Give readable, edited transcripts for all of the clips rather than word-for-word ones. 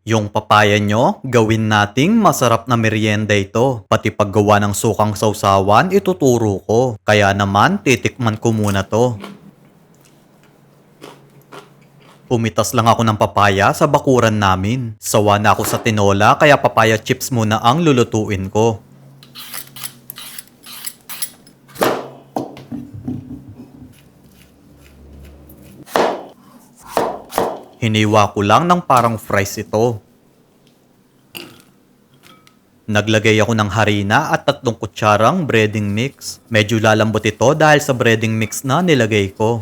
Yung papaya nyo, gawin nating masarap na merienda ito. Pati paggawa ng sukang sausawan, ituturo ko. Kaya naman, titikman ko muna to. Pumitas lang ako ng papaya sa bakuran namin. Sawa na ako sa tinola, kaya papaya chips muna ang lulutuin ko. Hiniwa ko lang ng parang fries ito. Naglagay ako ng harina at 3 kutsarang breading mix. Medyo lalambot ito dahil sa breading mix na nilagay ko.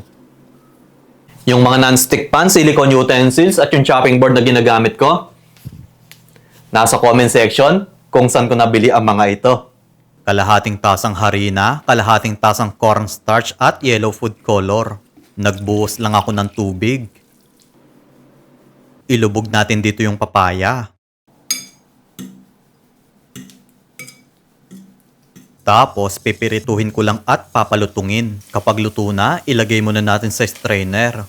Yung mga non-stick pan, silicone utensils at yung chopping board na ginagamit ko, nasa comment section kung saan ko nabili ang mga ito. Kalahating tasang harina, kalahating tasang cornstarch at yellow food color. Nagbuhos lang ako ng tubig. Ilubog natin dito yung papaya. Tapos, pipirituhin ko lang at papalutungin. Kapag luto na, ilagay muna natin sa strainer.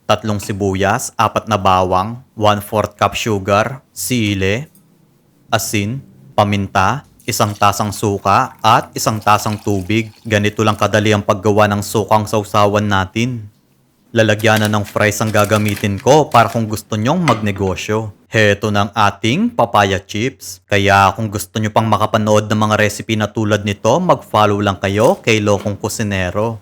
3 sibuyas, 4 na bawang, 1/4 cup sugar, sili, asin, paminta, 1 tasang suka, at 1 tasang tubig. Ganito lang kadali ang paggawa ng sukang sausawan natin. Lalagyanan ng fries ang gagamitin ko para kung gusto nyong magnegosyo. Heto ng ating papaya chips. Kaya kung gusto nyo pang makapanood ng mga recipe na tulad nito, mag-follow lang kayo kay Lokong Kusinero.